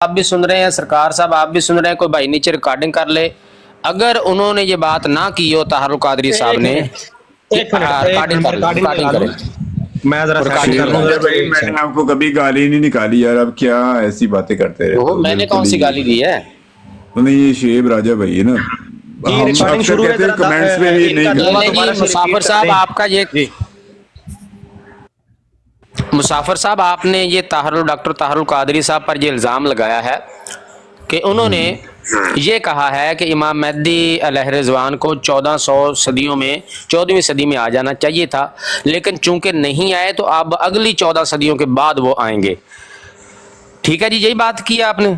آپ بھی سن رہے ہیں، سرکار صاحب آپ بھی سن رہے ہیں، کوئی بھائی نیچے ریکارڈنگ کر لے. اگر انہوں نے یہ بات نہ کی ہو طاہر القادری صاحب نے، ایک منٹ ریکارڈنگ کریں. میں ذرا سیٹ کر ریکارڈنگ لوں. بھائی میں نے آپ کو کبھی گالی نہیں نکالی یار، اب کیا ایسی باتیں کرتے رہتے ہو. میں نے کون سی گالی دی ہے؟ نہیں یہ شعیب راجہ بھائی ہے نا، ہم ریکارڈنگ اکثر شروع ہے کہتے ہیں کمنٹس میں بھی نہیں. مسافر صاحب آپ کا یہ مسافر صاحب آپ نے یہ ڈاکٹر طاہر القادری صاحب پر یہ الزام لگایا ہے کہ انہوں نے یہ کہا ہے کہ امام مہدی علیہ رضوان کو 1400 صدیوں میں 14ویں صدی میں آ جانا چاہیے تھا، لیکن چونکہ نہیں آئے تو اب اگلی 14 صدیوں کے بعد وہ آئیں گے. ٹھیک ہے جی، یہی بات کی آپ نے.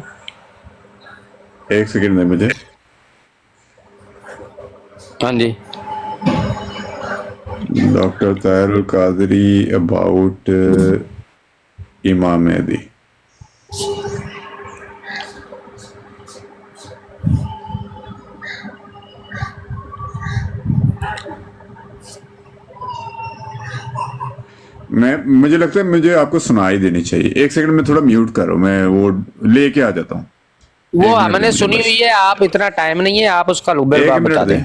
ایک سیکنڈ میں مجھے ہاں جی. ڈاکٹر طاہر القادری اباؤٹ امام مہدی. مجھے لگتا ہے مجھے آپ کو سنائی دینی چاہیے. ایک سیکنڈ میں تھوڑا میوٹ کرو، میں وہ لے کے آ جاتا ہوں. وہ ہم نے سنی ہوئی ہے، آپ اتنا ٹائم نہیں ہے، آپ اس کا لب لباب بتا دیں.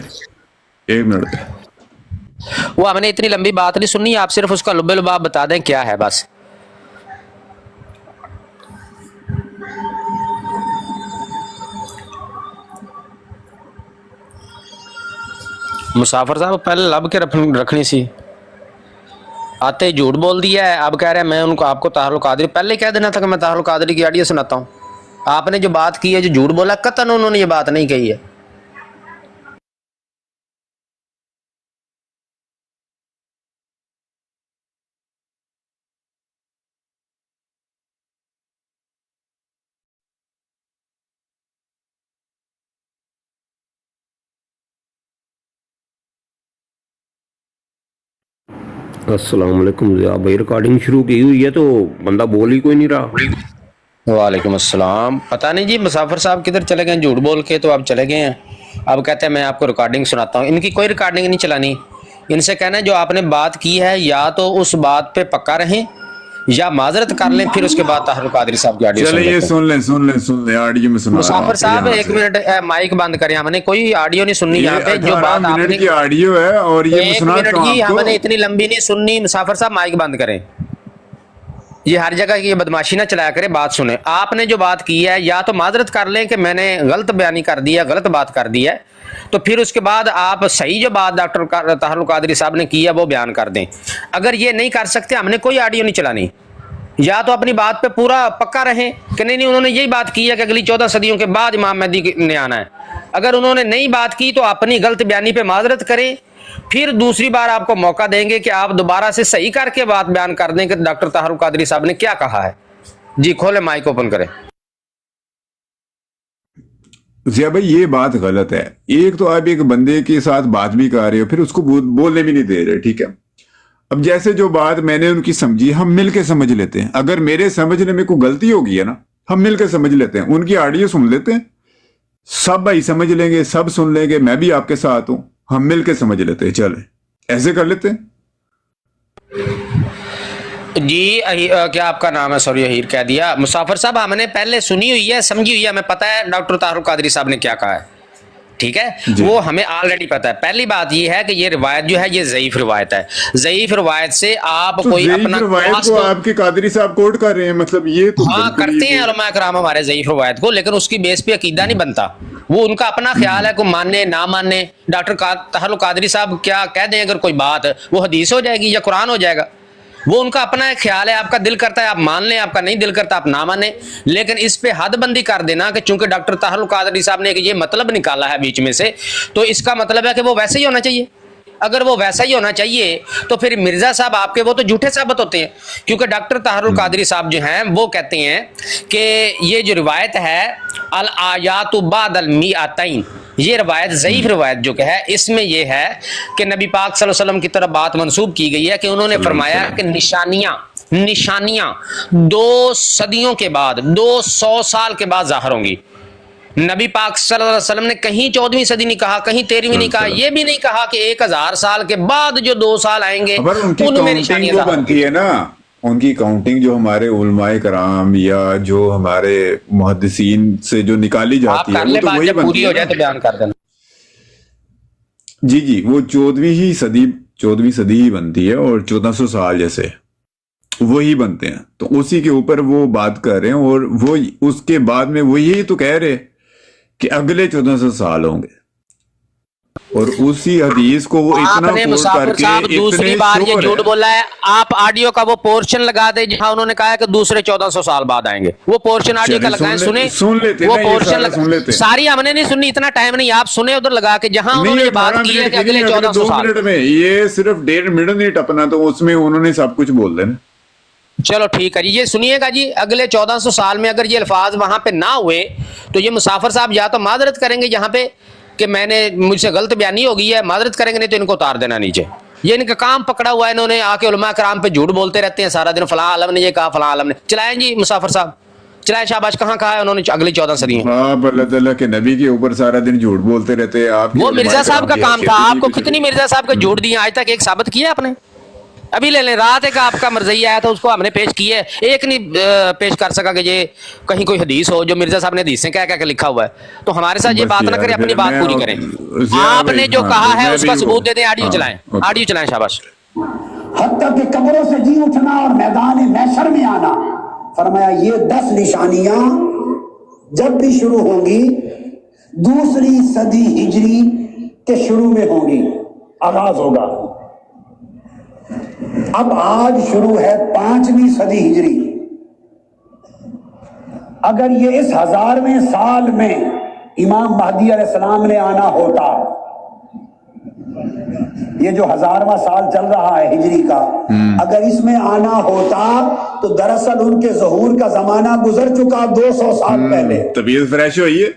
ایک منٹ دیں. وہ ہم نے اتنی لمبی بات نہیں سننی، آپ صرف اس کا لب لباب بتا دیں کیا ہے بس. مسافر صاحب پہلے لب کے رکھنی سی، آتے ہی جھوٹ بول دیا ہے. اب کہہ رہے ہیں میں ان کو آپ کو طاہر القادری، پہلے کہہ دینا تھا کہ میں طاہر القادری کی آڈیو سناتا ہوں. آپ نے جو بات کی ہے، جو جھوٹ بولا، قطعاً انہوں نے یہ بات نہیں کہی ہے. السلام علیکم. بھائی ریکارڈنگ شروع کی ہوئی ہے تو بندہ بول ہی کوئی نہیں رہا. وعلیکم السلام. پتہ نہیں جی مسافر صاحب کدھر چلے گئے، جھوٹ بول کے تو آپ چلے گئے ہیں. اب کہتے ہیں میں آپ کو ریکارڈنگ سناتا ہوں. ان کی کوئی ریکارڈنگ نہیں چلانی. ان سے کہنا ہے جو آپ نے بات کی ہے یا تو اس بات پہ پکا رہیں یا معذرت کر لیں، پھر اس کے بعد طاہر القادری صاحب کی آڈیو چلیں یہ سن لیں آڈیو میں سنا. مسافر صاحب ایک منٹ مائک بند کریں، ہم نے کوئی آڈیو نہیں سننی یہاں پہ. جو بات آپ نے کی آڈیو ہے اور یہ ایک منٹ جی، ہم نے اتنی لمبی نہیں سننی. مسافر صاحب مائک بند کریں، یہ ہر جگہ کی بدماشی نہ چلایا کرے، بات سنیں. آپ نے جو بات کی ہے یا تو معذرت کر لیں کہ میں نے غلط بیانی کر دی ہے، غلط بات کر دی ہے، تو پھر اس کے بعد آپ صحیح جو بات ڈاکٹر طاہر القادری صاحب نے کی ہے وہ بیان کر دیں. اگر یہ نہیں کر سکتے، ہم نے کوئی آڈیو نہیں چلانی. یا تو اپنی بات پہ پورا پکا رہیں کہ نہیں انہوں نے یہی بات کی ہے کہ اگلی 14 صدیوں کے بعد امام مہدی نے آنا ہے. اگر انہوں نے نہیں بات کی تو اپنی غلط بیانی پہ معذرت کریں، پھر دوسری بار آپ کو موقع دیں گے کہ آپ دوبارہ سے صحیح کر کے بات بیان کر دیں کہ ڈاکٹر طاہر القادری صاحب نے کیا کہا ہے. جی کھولیں مائک اوپن کریں. ضیاء بھائی یہ بات غلط ہے. ایک تو آپ ایک بندے کے ساتھ بات بھی کر رہے ہو، پھر اس کو بولنے بھی نہیں دے رہے. ٹھیک ہے، اب جیسے جو بات میں نے ان کی سمجھی ہم مل کے سمجھ لیتے ہیں. اگر میرے سمجھنے میں کوئی غلطی ہوگی ہے نا، ہم مل کے سمجھ لیتے ہیں. ان کی آڈیو سن لیتے ہیں، سب بھائی سمجھ لیں گے، سب سن لیں گے، میں بھی آپ کے ساتھ ہوں، ہم مل کے سمجھ لیتے ہیں. چلیں ایسے کر لیتے ہیں. جی کیا آپ کا نام ہے؟ سوری ہیر کہہ دیا. مسافر صاحب ہم نے پہلے سنی ہوئی ہے، سمجھی ہوئی ہے، ہمیں پتہ ہے ڈاکٹر طاہر القادری صاحب نے کیا کہا ہے. ٹھیک ہے جی. وہ ہمیں آلریڈی پتہ ہے. پہلی بات یہ ہے کہ یہ روایت جو ہے یہ ضعیف روایت ہے. ضعیف روایت سے آپ کوئی اپنا روایت کو آپ کے قادری صاحب کوٹ کر رہے ہیں، مطلب یہ تو ہاں کرتے ہیں علماء کرام ہمارے ضعیف روایت کو، لیکن اس کی بیس پہ عقیدہ نہیں بنتا. وہ ان کا اپنا خیال ہے، کو ماننے نہ ماننے. ڈاکٹر طاہر القادری صاحب کیا کہہ دیں اگر کوئی بات، وہ حدیث ہو جائے گی یا قرآن ہو جائے گا. وہ ان کا اپنا ایک خیال ہے. آپ کا دل کرتا ہے آپ مان لیں، آپ کا نہیں دل کرتا آپ نہ مانیں. لیکن اس پہ حد بندی کر دینا کہ چونکہ ڈاکٹر طاہر القادری صاحب نے یہ مطلب نکالا ہے بیچ میں سے، تو اس کا مطلب ہے کہ وہ ویسے ہی ہونا چاہیے. اگر وہ ویسا ہی ہونا چاہیے تو پھر مرزا صاحب آپ کے وہ تو جھوٹے ثابت ہوتے ہیں. کیونکہ ڈاکٹر طاہر القادری صاحب جو ہیں وہ کہتے ہیں کہ یہ جو روایت ہے الآیات بعد المئتین، یہ روایت ضعیف روایت جو کہ ہے، اس میں یہ ہے کہ نبی پاک صلی اللہ علیہ وسلم کی طرف بات منسوب کی گئی ہے کہ انہوں نے فرمایا کہ نشانیاں 2 صدیوں کے بعد، 200 سال کے بعد ظاہر ہوں گی. نبی پاک صلی اللہ علیہ وسلم نے کہیں 14ویں صدی نہیں کہا، کہیں 13ویں نہیں کہا. یہ بھی نہیں کہا کہ 1000 سال کے بعد جو 2 سال آئیں گے ان کی ان میں نشانیاں ظاہر بنتی ہے نا. ان کی کاؤنٹنگ جو ہمارے علماء کرام یا جو ہمارے محدثین سے جو نکالی آپ جاتی ہے کر وہ لیں تو بات، وہی جب بنتی پوری ہو ہے جائے تو بیان کر دینا. جی وہ 14ویں صدی ہی بنتی ہے اور 1400 سال جیسے وہی بنتے ہیں، تو اسی کے اوپر وہ بات کر رہے ہیں، اور وہ اس کے بعد میں وہ یہی تو کہہ رہے کہ اگلے 1400 سال ہوں گے، اور اسی حدیث کو وہ آپ اتنا نے کوٹ مسافر کر کے صاحب دوسری اتنے بار یہ شور جھوٹ ہے. بولا ہے. آپ آڈیو کا وہ پورشن لگا دیں جہاں انہوں نے کہا ہے کہ دوسرے 1400 سال بعد آئیں گے. وہ پورشن آڈیو کا لگائیں، سنیں لیتے وہ نا، یہ پورشن سارا سن لیتے ہیں. ساری ہم نے نہیں سنی، اتنا ٹائم نہیں، آپ سنیں ادھر لگا کے جہاں انہوں نے یہ بات 18 کی ہے منٹ کہ کی اگلے نہیں، اگلے 1400 2 سال. منٹ میں، یہ صرف 1.5 منٹ اپنا، تو اس میں انہوں نے سب کچھ بول دینا. چلو ٹھیک ہے جی، یہ سنیے گا جی. اگلے 1400 سال میں اگر یہ الفاظ وہاں پہ نہ ہوئے تو یہ مسافر صاحب یا تو معذرت کریں گے یہاں پہ کہ میں نے مجھ سے غلط بیانی ہو گئی ہے، معذرت کریں گے، نہیں تو ان کو اتار دینا نیچے. یہ ان کا کام پکڑا ہوا ہے، انہوں نے آ کے علماء کرام پہ جھوٹ بولتے رہتے ہیں سارا دن، فلاں عالم نے یہ کہا، فلاں عالم نے. چلائیں جی مسافر صاحب، چلائیں. شاباش. کہاں کہا ہے انہوں نے اگلی 14 صدی ہیں؟ آپ اللہ تعالیٰ کے نبی کے اوپر سارا دن جھوٹ بولتے رہتے ہیں. آپ وہ مرزا صاحب کا کام تھا. آپ کو کتنی کتنی مرزا صاحب کا جھوٹ دیے آج تک؟ ایک ثابت کیا آپ نے؟ ابھی لے لیں، رات ایک آپ کا مرضی آیا تھا، اس کو ہم نے پیش کیا ہے، ایک نہیں پیش کر سکا کہ یہ کہیں کوئی حدیث ہو جو مرزا صاحب نے حدیث سے کیا کیا لکھا ہوا ہے. تو ہمارے ساتھ یہ بات نہ کریں، اپنی بات پوری کریں. آپ نے جو کہا ہے اس کا ثبوت دے دیں. آڈیو چلائیں، آڈیو چلائیں. شاباش. حتیٰ کہ قبروں سے جی اٹھنا اور میدان محشر میں آنا. فرمایا یہ 10 نشانیاں جب بھی شروع ہوں گی 2 صدی ہجری کے شروع میں ہوں گی، آغاز ہوگا. اب آج شروع ہے 5ویں صدی ہجری. اگر یہ اس 1000ویں سال میں امام مہدی علیہ السلام نے آنا ہوتا، یہ جو 1000واں سال چل رہا ہے ہجری کا، اگر اس میں آنا ہوتا تو دراصل ان کے ظہور کا زمانہ گزر چکا 200 سال پہلے. طبیعت فریش ہوئی ہے.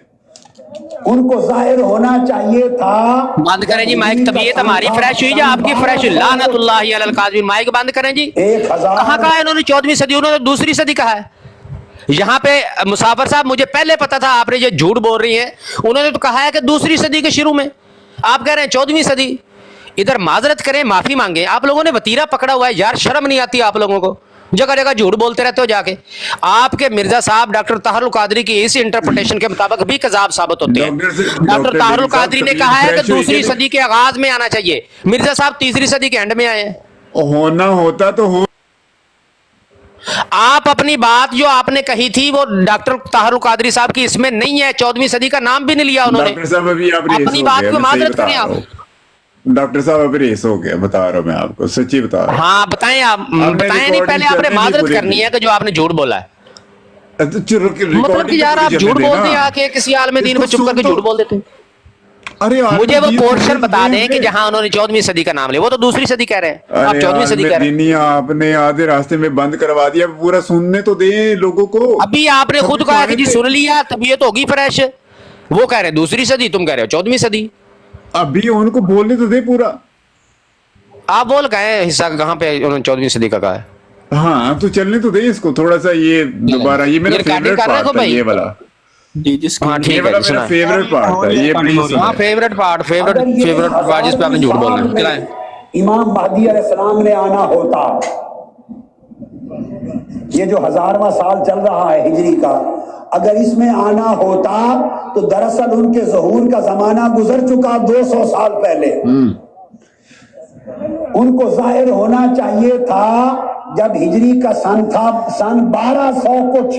ان کو ظاہر ہونا چاہیے تھا. بند کریں جی مائک. طبیعت ہماری فریش ہوئی یا آپ کی فریش ہوئی؟ لعنت اللہ علی القاذبین. مائک بند کریں جی. کہاں کہا ہے انہوں نے 14ویں صدی؟ انہوں نے 2 صدی کہا ہے. یہاں پہ مسافر صاحب مجھے پہلے پتا تھا آپ نے یہ جھوٹ بول رہی ہیں. انہوں نے تو کہا ہے کہ 2 صدی کے شروع میں، آپ کہہ رہے ہیں 14ویں صدی. ادھر معذرت کریں، معافی مانگیں. آپ لوگوں نے وتیرہ پکڑا ہوا ہے یار، شرم نہیں آتی آپ لوگوں کو؟ جگہ جگہ جھوٹ بولتے رہتے ہو جا کے. آپ کے مرزا صاحب ڈاکٹر طاہر القادری کی اسی انٹرپریٹیشن کے مطابق بھی کذاب ثابت ہوتے ہیں. ڈاکٹر طاہر القادری نے کہا ہے کہ 2 صدی کے آغاز میں آنا چاہیے. مرزا صاحب 3 صدی کے اینڈ میں آئے ہیں. ہونا ہوتا تو ہو. آپ اپنی بات جو آپ نے کہی تھی وہ ڈاکٹر طاہر القادری صاحب کی اس میں نہیں ہے. 14ویں صدی کا نام بھی نہیں لیا انہوں نے. ڈاکٹر صاحب ابھی آپ اپنی بات کو معذرت کریں آپ. ڈاکٹر صاحب ابھی ریس ہو گیا، بتا رہا ہوں میں آپ کو، سچی بتا رہا ہوں. ہاں بتائیں. آپ بتائیں نہیں، پہلے آپ نے معذرت کرنی ہے کہ جو آپ نے جھوٹ بولا ہے. مطلب کہ یار آپ جھوٹ بولتے ہیں آ کے کسی عالم دین پہ چپ کر کے جھوٹ بول دیتے ہیں. مجھے وہ پورشن بتا دیں کہ جہاں انہوں نے 14ویں صدی کا نام لیا. وہ تو 2 صدی کہہ رہے ہیں، آپ 14ویں صدی کہہ رہے ہیں. آپ نے آدھے راستے میں بند کروا دیا. پورا سننے تو دیں لوگوں کو. ابھی آپ نے خود کہا کہ جی سن لیا، طبیعت ہوگی فریش. وہ کہہ رہے ہیں 2 صدی، تم کہہ رہے ہو 14ویں صدی. ابھی ان کو بولنے تو دیں پورا. آپ بول گئے حصہ کہاں پہ انہوں نے 14ویں صدی کا کہا ہے. ہاں تو چلنے تو دیں اس کو تھوڑا سا. یہ دوبارہ یہ میرا فیوریٹ پارٹ ہے، یہ والا. ہاں ٹھیک ہے، میرا فیوریٹ پارٹ تھا یہ. پلیز ہاں فیوریٹ پارٹ جس پہ آپ نے جھوٹ بولنا ہے. چلائیں. امام مہدی علیہ السلام نے آنا ہوتا، یہ جو 1000واں سال چل رہا ہے ہجری کا، اگر اس میں آنا ہوتا تو دراصل ان کے ظہور کا زمانہ گزر چکا 200 سال پہلے. ان کو ظاہر ہونا چاہیے تھا جب ہجری کا سن تھا سن 1200 کچھ،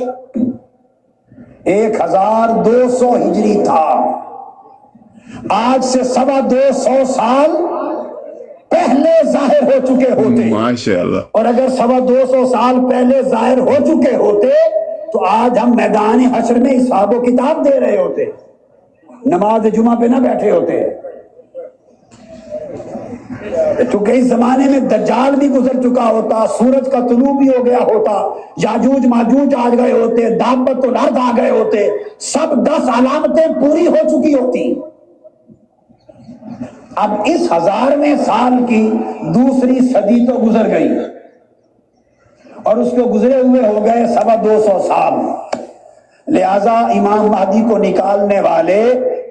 1200 ہجری تھا. آج سے 225 سال پہلے ظاہر ہو چکے ہوتے. ماشاءاللہ. اور اگر 225 سال پہلے ظاہر ہو چکے ہوتے تو آج ہم میدان حشر میں حساب و کتاب دے رہے ہوتے، نماز جمعہ پہ نہ بیٹھے ہوتے. چونکہ اس زمانے میں دجال بھی گزر چکا ہوتا، سورج کا طلوع بھی ہو گیا ہوتا، یاجوج ماجوج آ گئے ہوتے، دابت الارض آ گئے ہوتے، سب 10 علامتیں پوری ہو چکی ہوتی. اب اس 1000ویں سال کی 2 صدی تو گزر گئی اور اس کو گزرے ہوئے ہو گئے 225 سال. لہذا امام مہدی کو نکالنے والے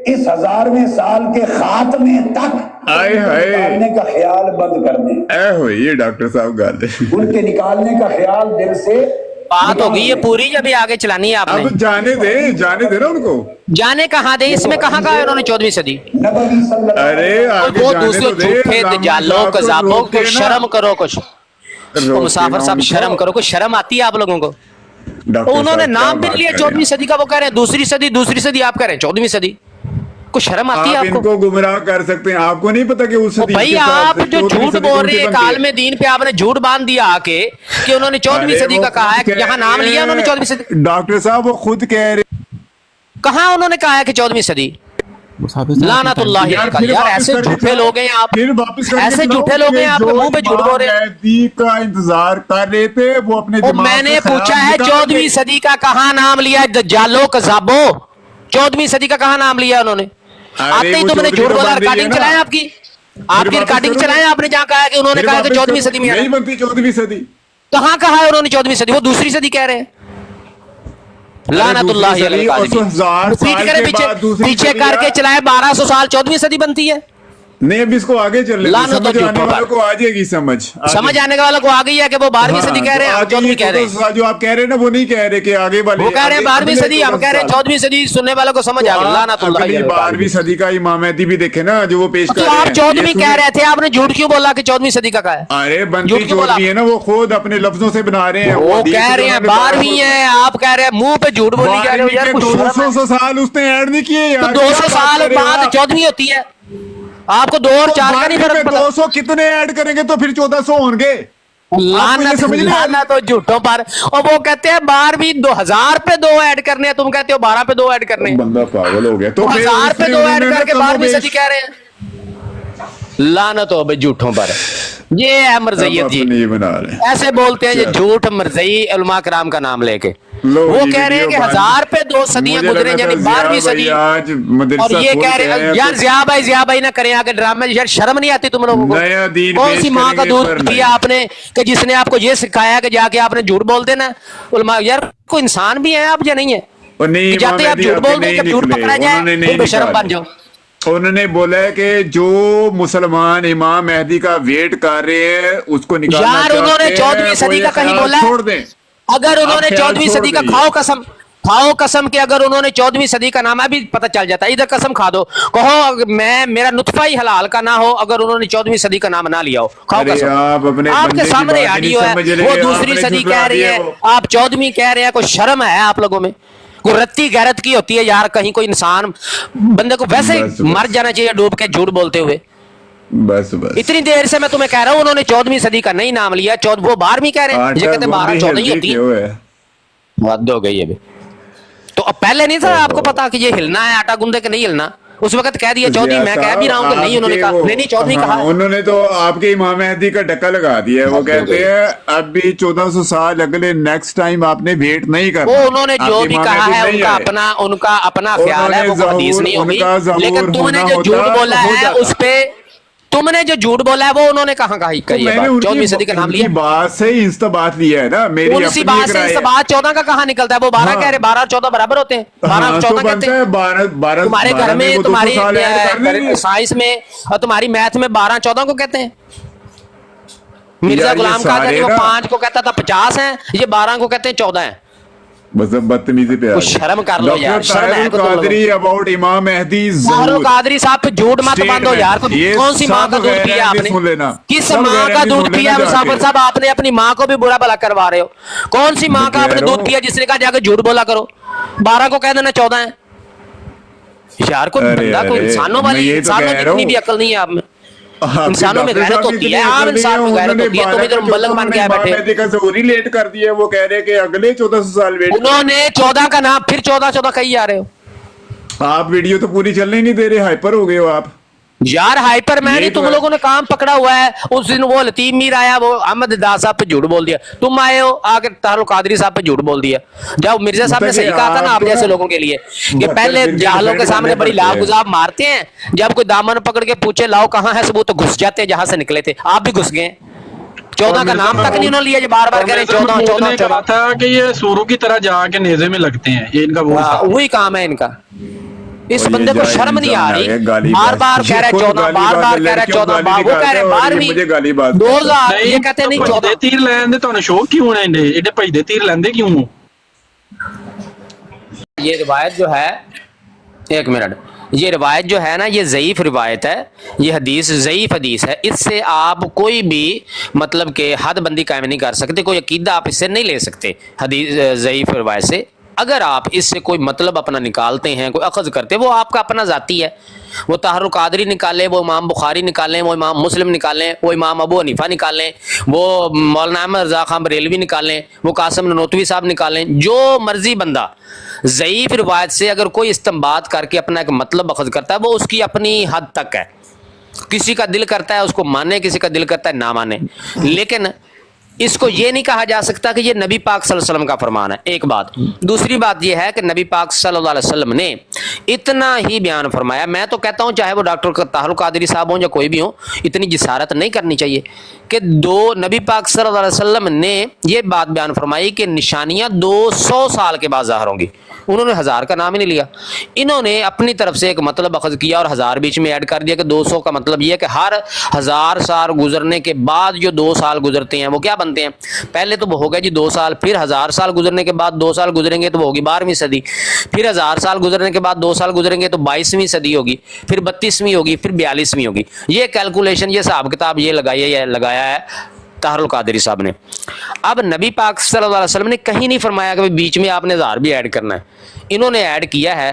اس 1000ویں سال کے خاتمے تک आए हाय निकालने का ख्याल बंद कर दें, ऐ हो ये डॉक्टर साहब गाल उनके निकालने का ख्याल दिल से बात हो गई ये पूरी, जब आगे चलानी है आपने। अब जाने दे ना उनको। जाने कहाँ दे, इसमें कहाँ कहा है उन्होंने 14वीं सदी? नबवी सल्लल्लाहु अरे आगे वो जाने दूसरे तो दे, झूठे लामा दज्जालों साहब को कज़ाबों रोकते को ना। शर्म करो, कुछ रोकते मुसाफिर ना साहब उनको। शर्म करो, कुछ शर्म आती है आप लोगों को? डॉक्टर उन्होंने साहब, नाम क्या भी लिया बात कर 14वीं रहे सदी का, वो कह रहे हैं दूसरी सदी, आप कह रहे हैं 14वीं सदी। कुछ शर्म हैं? आती है आप आपको? इनको गुमराह कर सकते हैं, आपको नहीं पता कि उस ओ सदी भाई के साथ आप जो 14वीं झूठ सदी बोल कौन रहे सी हैं बनती काल है? में दीन पे, आपने झूठ बांध दिया आके कि उन्होंने 14वीं अरे सदी वो का कहा है, खुद कह जहां नाम रहे लिया उन्होंने हैं। 14वीं सदी। डॉक्टर साहब वो खुद कह रहे कहाँ उन्होंने कहा है कि 14वीं सदी? लानतुल्लाह यार, अलैका। फिर यार वापस ऐसे करके झूठे दिखाओ। लोग हैं आप, फिर वापस करके ऐसे दिखाओ झूठे लोग हैं कि आपके जो मुंह पे झूठ बोल रहे हैं। महदी का इंतजार कर रहे थे वो अपने और दिमाग मैंने से ख्याल पूछा है निकाल 14वीं के- सदी का कहाँ नाम लिया है? दज्जालो कज़ाबो, 14वीं सदी का कहाँ नाम लिया उन्होंने? आते ही वो तुमने 14वीं झूठ तो बोला, बन रही है रिकॉर्डिंग ना। चलाएं आपकी फिर वापस रिकॉर्डिंग करो। चलाएं आपने, जहाँ कहा है कि उन्होंने फिर कहा कि वापस 14वीं करो। सदी में है। नहीं बनती 14वीं सदी। कहाँ कहा है उन्होंने 14वीं सदी? वो दूसरी सदी कह रहे हैं। लानतुल्लाह दूसरी सदी और 1000 पीछे साल करे, के बाद दूसरी पीछे सदी करके है। चलाए 1200 साल 14वीं सदी बनती है। नहीं अब इसको आगे चल रहे लानो तो समझ झूठों आने का। वालों को आ जाएगी समझ समझ आने वालों को आ गई है कि वो 12वीं सदी कह रहे हैं, हम 14वीं कह रहे हैं। जो आप कह रहे हैं ना वो नहीं कह रहे कि आगे वाले वो कह रहे हैं 12वीं सदी, हम कह रहे हैं 14वीं सदी। सुनने वालों को समझ आ गई। लानतुल्लाह अगली 12वीं सदी का इमाम महदी भी देखे ना जो वो पेश कर तो रहे आप हैं। 14वीं ये कह सुनिए। रहे थे, आपने झूठ क्यों बोला कि 14वीं सदी का कहा है? अरे बनती झूठ क्यों बोला? 14वीं है ना, वो खुद अपने लफ्जों से बना रहे हैं। वो हदीस कह रहे हैं उन्होंने 12वीं है, आप कह रहे हैं मुंह पे झूठ बोली जा रहे हो। यार कुछ शर्म है। 200 साल उसने ऐड नहीं किए यार। तो 200 साल बाद 14वीं होती है। आपको 2 और 4 का नहीं फर्क पड़ा? 200 कितने ऐड करेंगे तो फिर 1400 होंगे। लानत समझ नहीं आ रही? लानत तो झूठों पर। और वो कहते हैं 12वीं 2000 पे 2 ऐड करने हैं, तुम कहते हो 12 पे 2 ऐड करने हैं। बंदा पागल हो गया। तो फिर 1000 पे 2 ऐड उन्होंने करके कमो 12वीं बेश- सदी कह रहे हैं। लानत हो भाई झूठों पर। ये है मरज़इयत जी, अपनी बना रहे ऐसे बोलते हैं ये झूठ मरज़ई उलमा कराम का नाम लेके। लो वो जी, कह रहे हैं कि वीडियो 1000 पे 2 सदियां मुझे गुजरे, लगा यानी था 12वीं ज़िया सदी। भाई आज मदरसा और ये खोल कह के रहे आए हैं हैं यार तो- ज़िया भाई ना करें आगे ड्रामे। यार शर्म नहीं आती तुम लोगों को? नया दीन कौन पेश सी माँ का करेंगे दूध पर नहीं। पिया आपने कि जिसने आपको ये सिखाया कि जाके आपने झूठ बोल देना? उलमा यार कोई इंसान भी है आप या नहीं है? और नहीं कि जाते इमाम आप महदी झूठ बोल आपके दो, नहीं जब झूठ निकले, पकड़ा जाए उन्होंने फिर नहीं बेशरम निकाले। बन जाओ। उन्होंने बोला है कि जो मुसलमान इमाम महदी का वेट कर रहे हैं उसको निकालना यार उन्होंने चाहते हैं, 14वीं सदी वो का ये कहीं ख्याल बोला है? छोड़ दें। अगर उन्होंने ख्याल 14वीं छोड़ सदी का दें। खाओ कसम कि अगर उन्होंने 14वीं सदी का नाम अभी पता चल जाता है, इधर कसम खा दो, कहो मैं मेरा नुत्फा ही हलाल का ना हो अगर उन्होंने 14वीं सदी का नाम ना लिया हो। खाओ अरे कसम। आप अपने आपके बंदे की सामने बात ऑडियो नहीं है, समझ रहे, वो दूसरी आपने सदी झुठला कह रही दिया है, वो। आप 14वीं कह रहे हैं। कोई शर्म है आप लोगों में? कोई रत्ती गैरत की होती है यार? कहीं कोई इंसान बंदे को वैसे बस। मर जाना चाहिए डूब के झूठ बोलते हुए। बस बस इतनी देर से मैं तुम्हें कह रहा हूं उन्होंने 14वीं सदी का नहीं नाम लिया, वो 12वीं कह रहे हैं। ये कहते 12 14 ही होती है। हद हो गई अभी। तो अब पहले नहीं था आपको पता कि ये हिलना है आटा गूंदे के नहीं हिलना? उस वक्त कह दिया 14वीं। मैं कह भी रहा हूं कि नहीं, उन्होंने कहा नहीं 14वीं कहा। उन्होंने तो आपके इमाम महदी का डक्का लगा दिया है। वो कहते हैं अब भी 1400 साल अगले नेक्स्ट टाइम आपने वेट नहीं करना। वो उन्होंने जो आपके भी इमाम कहा महदी है नहीं उनका आए। अपना ख्याल है, वो उन्होंने हदीस नहीं होगी। उनका ज़हूर लेकिन तुमने होना जो झूठ होता, बोला हो है जाता। उस पे, तुमने जो झूठ बोला है वो उन्होंने कहाँ कही तो मैंने 14वीं सदी का नाम लिया। बात से ही इंस्ताबात लिया है ना, मेरी उनसी अपनी बात एक से राय इस है। बात 14 का कहाँ निकलता है? वो 12 हाँ। कह रहे, 12 और 14 बराबर होते हैं। 12 और 14 कहते हैं। 12 तुम्हारे घर में, तुम्हारी तुम्हारी साइंस में और तुम्हारी मैथ में 12 14 को कहते हैं। मिर्जा यार, ये गुलाम का सारे वो ना- 5 को कहता था 50 है, ये 12 को कहते हैं 14 है। बस अब बदतमीजी पे आ कुछ गए। शर्म कर लो यार, डॉक्टर शर्म है ताहिरुल को तुम लोगों को। कादरी अबाउट इमाम महदी ताहिरुल ज़हूर। कादरी साहब पे झूठ मत बांधो यार। ये कौन सी माँ का सब दूध गैर पिया अहमी आपने? सुन लेना। किस सब माँ गैर का अहमी दूध सुन लेना पिया? मुसाफिर जाके। साहब आपने अपनी माँ को भी बुरा भला करवा रहे हो। कौन सी माँ का मैं आपने कह दूध रहा पिया जिसने कहा जाकर झूठ बोला करो? 12 को कह देना 14 है। यार कोई अरे, बंदा, कोई अरे, इंसानों मैं वाली, ये तो इंसानों कह रहा जितनी हूँ। भी अकल नहीं है आप में। आपके इंसानों में डॉक्टर गैरत साहब होती इतनी है, आम अकल नहीं इंसान में गैरत उन्होंने होती है। तुम इधर 12 मुबल्लग बन के आए इमाम बैठे। महदी का ज़हूर ही लेट कर दिया। वो कह रहे हैं कि अगले 1400 साल वेट। उन्होंने 14 का नाम फिर 14 कही जा रहे हो आप वीडियो तो पूरी चलने ही नहीं दे रहे, हाइपर हो गए हो आप। यार। हाइपर मैन ये ही तो तुम है। लोगों ने काम पकड़ा हुआ है। उस दिन वो लतीफ मीर आया, वो अहमद दास साहब पे झूठ बोल दिया। तुम आए हो आके ताहिरुल कादरी साहब पे झूठ बोल दिया। जब मिर्जा साहब ने मतलब सही कि कहा था ना आप आप तो जैसे ना लोगों के लिए कि 72 पहले दिन के जाहलों के डिफेंड सामने करने बड़ी पड़ते लाभ हैं। गुजाब मारते हैं, जब कोई दामन पकड़ के पूछे लाओ कहाँ है सबूत, तो घुस जाते हैं जहां से निकले थे। आप भी घुस गए। 14 का नाम तक नहीं उन्होंने लिया, बार बार कह रहे 14 14 कहा था कि ये सूरों की तरह जाके नेज़े में लगते हैं, ये इनका बोल था। वही काम है इनका। इस और ये बंदे को जाहिल शर्म नहीं आ इंसान है, रही, गाली बार बाज। बार कह रहा है खुद 14, गाली बार बाज, बार कह रहा है लड़कियों 14, गाली वो कह रहे हैं निकालता है और 12वीं, मुझे गाली बाज। 2000, ये कहते हैं नहीं ਭਜਦੇ 14। ਤੀਰ ਲੈਣ ਦੇ ਤੁਹਾਨੂੰ ਸ਼ੌਕ ਕਿਉਂ ਨੇ ਇਹਦੇ ਭਜਦੇ ਤੀਰ ਲੈਂਦੇ ਕਿਉਂ ਹੋ? ये रिवायत जो है, एक मिनट, ये रिवायत जो है ना, ये ज़ईफ़ रिवायत है, ये हदीस ज़ईफ़ हदीस है। इससे आप कोई भी मतलब के हद बंदी कायम नहीं कर सकते, कोई अकीदा आप इससे नहीं ले सकते हदीस ज़ईफ़ रिवायत से। अगर आप इससे कोई मतलब अपना निकालते हैं, कोई अखज़ करते हैं, वो आपका अपना ज़ाती है। वो ताहरुल कादरी निकालें, वो इमाम बुखारी निकालें, वो इमाम मुस्लिम निकालें, वो इमाम अबू हनीफा निकालें, वो मौलाना अहमद रज़ा खान बरेलवी निकालें, वो कासिम ननोतवी साहब निकालें, जो मर्जी बंदा ज़ईफ़ रिवायत से अगर कोई इस्तेंबात करके अपना एक मतलब अखज़ करता है, वो उसकी अपनी हद तक है। किसी का दिल करता है उसको माने, किसी का दिल करता है ना माने, लेकिन इसको ये नहीं कहा जा सकता कि ये नबी पाक सल्लल्लाहु अलैहि वसल्लम का फरमान है। एक बात। दूसरी बात ये है कि नबी पाक सल्लल्लाहु अलैहि वसल्लम ने इतना ही बयान फरमाया। मैं तो कहता हूँ चाहे वो डॉक्टर ताहरुल कादरी साहब हों या कोई भी हो, इतनी जिसारत नहीं करनी चाहिए कि नबी पाक सल्लल्लाहु अलैहि वसल्लम ने ये बात बयान फरमाई कि निशानियाँ 200 साल के बाद ज़ाहिर होंगी। उन्होंने 1000 का नाम ही नहीं लिया। इन्होंने अपनी तरफ से एक मतलब अखज़ किया और 1000 बीच में ऐड कर दिया कि 200 का मतलब ये है कि हर 1000 साल गुजरने के बाद जो 2 साल गुजरते हैं वो क्या बनते हैं। पहले तो वो हो गया जी 2 साल, फिर 1000 साल गुजरने के बाद 2 साल गुजरेंगे तो वो होगी 12वीं सदी, फिर 1000 साल गुजरने के बाद 2 साल गुजरेंगे तो 22वीं सदी होगी, फिर 32वीं होगी, फिर 42वीं होगी। ये कैलकुलेशन, ये हिसाब किताब ये लगाया है ताहरुल कादरी साहब ने। अब नबी पाक सल्लल्लाहु अलैहि वसल्लम ने कहीं नहीं फरमाया कि बीच में आपने 1000 भी ऐड करना है। इन्होंने ऐड किया है।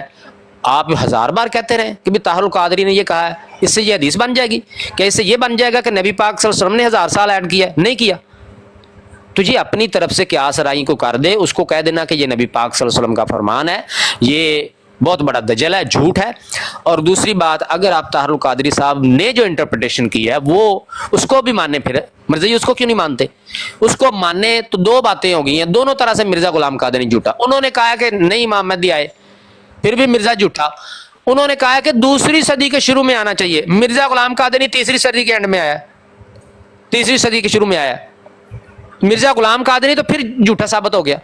आप 1000 बार कहते रहे कि भी ताहरुल कादरी ने ये कहा है, इससे ये हदीस बन जाएगी क्या? इससे ये बन जाएगा कि नबी पाक सल्लल्लाहु अलैहि वसल्लम ने 1000 साल ऐड किया है? नहीं किया। तुझे अपनी तरफ से क्या सराई को कर दे, उसको कह देना कि ये नबी पाक सल्लल्लाहु अलैहि वसल्लम का फरमान है, ये बहुत बड़ा दजल है, झूठ है। और दूसरी बात, अगर आप ताहरुल कादरी साहब ने जो इंटरप्रिटेशन की है वो उसको भी माने, फिर मिर्ज़ा उसको क्यों नहीं मानते? उसको माने तो 2 बातें हो गई हैं। दोनों तरह से मिर्ज़ा गुलाम कादरी झूठा। उन्होंने कहा कि नहीं इमाम महदी आए, फिर भी मिर्ज़ा झूठा। उन्होंने कहा कि दूसरी सदी के शुरू में आना चाहिए, मिर्ज़ा गुलाम कादरी तीसरी सदी के एंड में आया, तीसरी सदी के शुरू में आया। मिर्ज़ा गुलाम कादरी तो फिर झूठा साबित हो गया।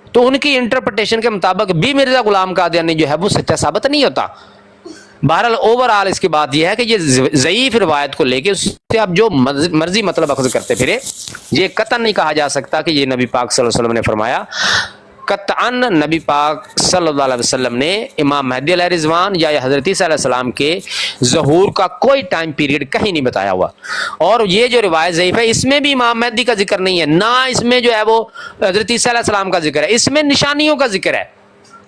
तो उनकी इंटरप्रिटेशन के मुताबिक भी मिर्ज़ा गुलाम कादियानी जो है वो सच्चा साबित नहीं होता। बहरहाल ओवरऑल इसकी बात यह है कि ये ज़ईफ़ रिवायत को लेके उससे आप जो मर्जी मतलब अखज़ करते फिरे, ये कतन नहीं कहा जा सकता कि ये नबी पाक सल्लल्लाहु अलैहि वसल्लम ने फरमाया। कतअन नबी पाक सल्लल्लाहु अलैहि वसल्लम ने इमाम महदी अलैहि रिज़वान या हज़रत ईसा अलैहि सलाम के ज़हूर का कोई टाइम पीरियड कहीं नहीं बताया हुआ। और ये जो रिवायत ज़ईफ़ है, इसमें भी इमाम महदी का जिक्र नहीं है, ना इसमें जो है वो हज़रत ईसा अलैहि सलाम का जिक्र है। इसमें निशानियों का जिक्र है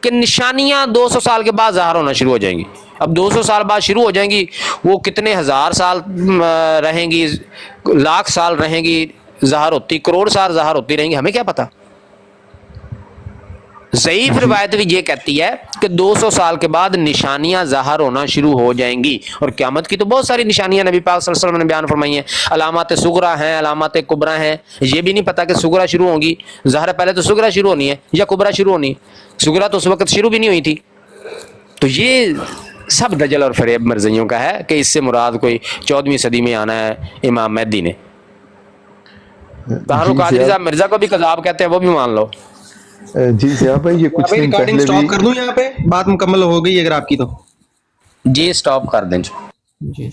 कि निशानियाँ 200 साल के बाद ज़ाहिर होना शुरू हो जाएंगी। अब 200 साल बाद शुरू हो जाएंगी, वो कितने 1000 साल रहेंगी, लाख साल रहेंगी ज़ाहिर होती, करोड़ साल ज़ाहिर होती रहेंगी, हमें क्या पता। ज़ईफ़ रिवायत भी ये कहती है कि 200 साल के बाद निशानियां ज़ाहिर होना शुरू हो जाएंगी। और क़यामत की तो बहुत सारी निशानियां नबी पाक सल्लल्लाहु अलैहि वसल्लम ने बयान फरमाई हैं। अलामत सुगरा हैं, अलामत कुबरा हैं। ये भी नहीं पता कि सुगरा शुरू होंगी, ज़ाहिर पहले तो सुगरा शुरू होनी है या कुबरा शुरू होनी है। सुगरा तो उस वक्त शुरू भी नहीं हुई थी। तो ये सब दजल और फरेब मर्ज़ियों का है कि इससे मुराद कोई 14वीं सदी में आना है इमाम महदी ने। ताहरुल कादरी साहब मिर्ज़ा को भी कज़ाब कहते हैं, वो भी मान लो। जी ज़िया भाई, ये कुछ दिन रिकॉर्डिंग पहले स्टॉप भी कर दूं यहाँ पे, बात मुकम्मल हो गई अगर आपकी तो। जी स्टॉप कर दें। जी